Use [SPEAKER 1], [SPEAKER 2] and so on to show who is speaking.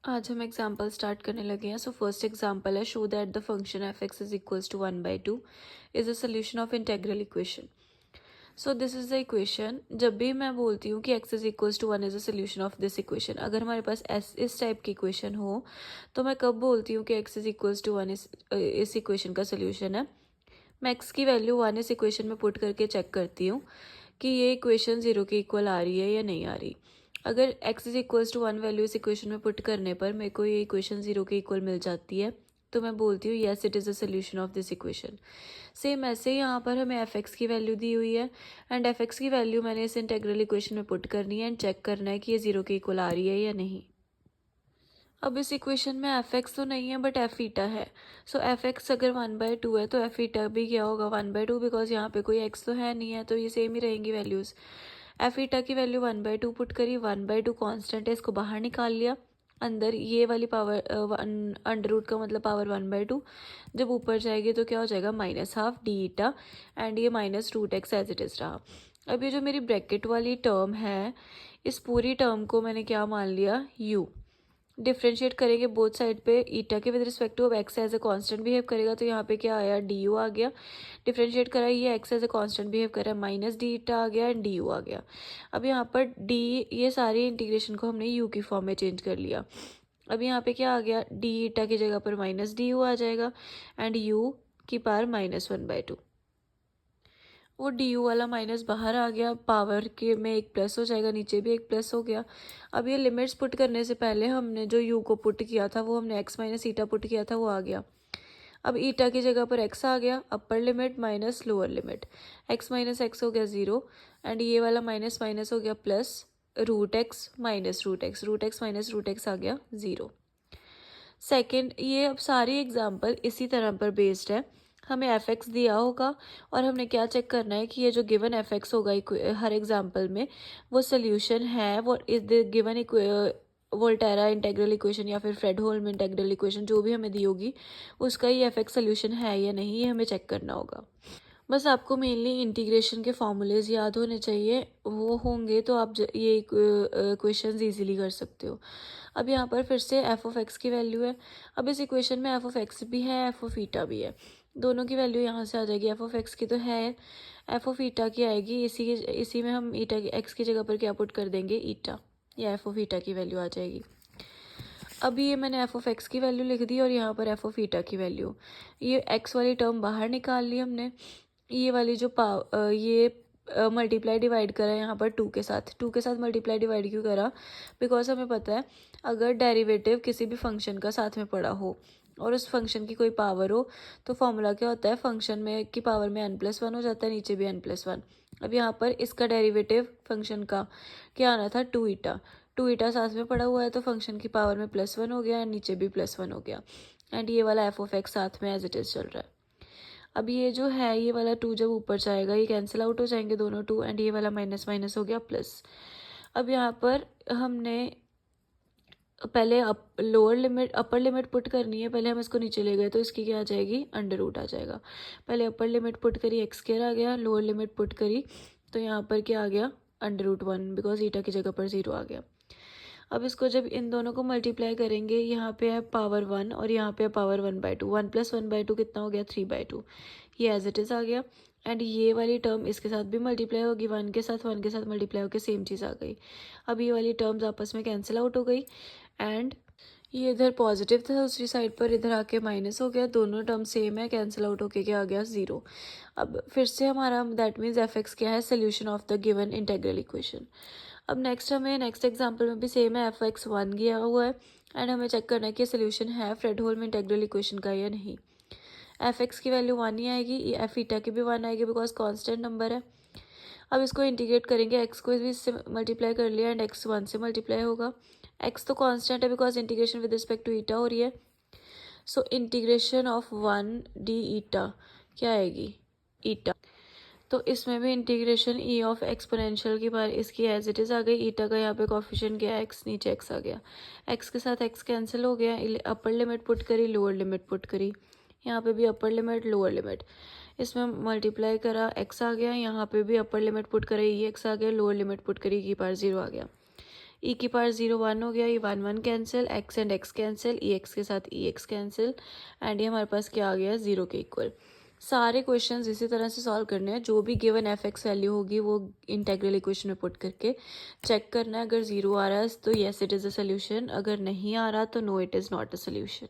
[SPEAKER 1] आज हम example start करने लगे हैं। सो फर्स्ट एग्जाम्पल है, show that the function F X is equals to 1/2 is a solution of integral equation. So this is the equation. जब भी मैं बोलती हूँ कि X is equals to 1 is a solution of this equation, अगर हमारे पास इस टाइप की इक्वेशन हो तो मैं कब बोलती हूँ कि एक्स इज इक्वल्स टू 1 इस इक्वेशन का सोल्यूशन है। मैं एक्स की वैल्यू 1 इस इक्वेशन में पुट करके चेक करती हूँ कि ये इक्वेशन 0 के इक्वल आ रही है या नहीं आ रही। अगर x is equals to 1 value इस इक्वेशन में पुट करने पर मेरे को ये इक्वेशन 0 के इक्वल मिल जाती है, तो मैं बोलती हूँ yes it is a solution of this equation. Same ऐसे ही यहाँ पर हमें एफ एक्स की वैल्यू दी हुई है एंड एफ एक्स की वैल्यू मैंने इस इंटेग्रल इक्वेशन में पुट करनी है एंड चेक करना है कि ये 0 के इक्वल आ रही है या नहीं। अब इस इक्वेशन में एफ एक्स तो नहीं है बट एफ ईटा है। सो एफ एक्स अगर 1/2 है तो एफ ईटा भी क्या होगा 1/2, बिकॉज यहाँ पे कोई एक्स तो है नहीं है, तो ये सेम ही रहेंगी वैल्यूज़। एफ ईटा की वैल्यू 1/2 पुट करी, 1/2 कॉन्स्टेंट है, इसको बाहर निकाल लिया। अंदर ये वाली पावर अंडर रूट का मतलब पावर 1/2, जब ऊपर जाएगी तो क्या हो जाएगा -12 डी ईटा एंड ये -√x एज इट इज़ रहा। अब ये जो मेरी ब्रैकेट वाली टर्म है, इस पूरी टर्म को मैंने क्या मान लिया u। डिफ्रेंशिएट करेंगे बोथ साइड पे ईटा के विद रिस्पेक्ट टू, अब X as a constant behave करेगा तो यहाँ पे क्या आया डी यू आ गया। डिफ्रेंशिएट करा, ये X as a constant behave कर रहा है, माइनस डी ईटा आ गया एंड डी यू आ गया। अब यहाँ पर डी, ये सारी इंटीग्रेशन को हमने यू की फॉर्म में चेंज कर लिया। अब यहाँ पे क्या आ गया, डी ईटा की जगह पर माइनस डी यू आ जाएगा एंड यू की पावर -1/2। वो डी यू वाला माइनस बाहर आ गया, पावर के में एक प्लस हो जाएगा, नीचे भी एक प्लस हो गया। अब ये लिमिट्स पुट करने से पहले हमने जो यू को पुट किया था वो हमने एक्स माइनस ईटा पुट किया था, वो आ गया। अब ईटा की जगह पर एक्स आ गया, upper limit minus lower limit, x minus x हो गया 0 एंड ये वाला माइनस माइनस हो गया plus √x minus √x, √x minus √x आ गया 0। सेकेंड, ये अब सारी एग्जाम्पल इसी तरह पर बेस्ड है। हमें एफ एक्स दिया होगा और हमने क्या चेक करना है कि ये जो गिवन एफ एक्स होगा हर एग्जाम्पल में वो सोल्यूशन है, वो is the given Volterra integral equation या फिर फ्रेडहोल्म इंटेग्रल इक्वेशन जो भी हमें दी होगी उसका ही एफ एक्स सोल्यूशन है या नहीं, ये हमें चेक करना होगा। बस आपको मेनली इंटीग्रेशन के फॉर्मूलेज याद होने चाहिए, वो होंगे तो आप ये क्वेश्चंस इजीली कर सकते हो। अब यहाँ पर फिर से एफ ऑफ एक्स की वैल्यू है। अब इस इक्वेशन में एफ ऑफ एक्स भी है, एफ ऑफ ईटा भी है, दोनों की वैल्यू यहाँ से आ जाएगी। एफ ऑफ एक्स की तो है, एफ ऑफ ईटा की आएगी, इसी में हम ईटा की एक्स की जगह पर क्या पुट कर देंगे ईटा, या एफ ऑफ ईटा की वैल्यू आ जाएगी। अभी ये मैंने एफ ऑफ एक्स की वैल्यू लिख दी और यहाँ पर एफ ऑफ ईटा की वैल्यू, ये एक्स वाली टर्म बाहर निकाल ली हमने। ये वाली जो ये मल्टीप्लाई डिवाइड करा है यहाँ पर 2 के साथ, 2 के साथ मल्टीप्लाई डिवाइड क्यों करा, बिकॉज हमें पता है अगर डेरिवेटिव किसी भी फंक्शन का साथ में पड़ा हो और उस फंक्शन की कोई पावर हो तो फॉर्मूला क्या होता है, फंक्शन में की पावर में n+1 हो जाता है, नीचे भी n+1। अब यहाँ पर इसका डेरिवेटिव फंक्शन का क्या आना था 2 ईटा, 2 ईटा साथ में पड़ा हुआ है तो फंक्शन की पावर में +1 हो गया एंड नीचे भी +1 हो गया एंड ये वाला एफ ऑफ एक्स साथ में एज इट इज़ चल रहा है। अब ये जो है ये वाला 2 जब ऊपर जाएगा ये कैंसिल आउट हो जाएंगे दोनों 2 एंड ये वाला माइनस माइनस हो गया प्लस। अब यहाँ पर हमने पहले lower limit upper limit put करनी है, पहले हम इसको नीचे ले गए तो इसकी क्या आ जाएगी √, आ जाएगा। पहले अपर लिमिट पुट करी x² आ गया, लोअर लिमिट पुट करी तो यहाँ पर क्या आ गया √1, बिकॉज ईटा की जगह पर 0 आ गया। अब इसको जब इन दोनों को मल्टीप्लाई करेंगे, यहाँ पे है पावर 1 और यहाँ पे है पावर 1/2, 1 + 1/2 कितना हो गया 3/2, ये एज इट इज़ आ गया एंड ये वाली टर्म इसके साथ भी मल्टीप्लाई होगी, 1 के साथ मल्टीप्लाई होकर सेम चीज़ आ गई। अब ये वाली टर्म्स आपस में कैंसिल आउट हो गई एंड ये इधर पॉजिटिव था दूसरी साइड पर, इधर आके माइनस हो गया, दोनों टर्म सेम है, कैंसिल आउट होके क्या आ गया 0। अब फिर से हमारा दैट मीन्स एफ एक्स क्या है, solution of the given integral equation. अब नेक्स्ट हमें नेक्स्ट एग्जांपल में भी सेम है, एफ एक्स 1 दिया हुआ है एंड हमें चेक करना है कि सोल्यूशन है फ्रेडहोल्म इंटेग्रल इक्वेशन का या नहीं। एफ एक्स की वैल्यू 1 ही आएगी, एफ ईटा की भी 1 आएगी बिकॉज कांस्टेंट नंबर है। अब इसको इंटीग्रेट करेंगे, एक्स को भी इससे मल्टीप्लाई कर लिया एंड एक्स 1 से मल्टीप्लाई होगा। एक्स तो कांस्टेंट है because integration with respect to eta हो रही है, so integration of 1 D eta क्या आएगी ईटा। तो इसमें भी इंटीग्रेशन ई ऑफ एक्सपोनेंशियल की बार इसकी एज इट इज़ आ गई, ईटा का यहाँ पे कॉफिशिएंट गया एक्स, नीचे एक्स आ गया, एक्स के साथ एक्स कैंसिल हो गया, अपर लिमिट पुट करी लोअर लिमिट पुट करी, यहाँ पे भी अपर लिमिट लोअर लिमिट, इसमें मल्टीप्लाई करा एक्स आ गया, यहाँ पे भी अपर लिमिट पुट करी ई एक्स आ गया, लोअर लिमिट पुट करी की पार 0 आ गया। ई की पावर 0 1 हो गया, ये 1 1 cancel, x and x cancel, E x के साथ ई एक्स कैंसिल, एंड ये हमारे पास क्या आ गया 0 के इक्वल। सारे क्वेश्चंस इसी तरह से सॉल्व करने हैं, जो भी गिवन एफ एक्स वैल्यू होगी वो इंटेग्रल इक्वेशन में पुट करके चेक करना है। अगर 0 आ रहा है तो yes it is a solution, अगर नहीं आ रहा तो no it is not a solution.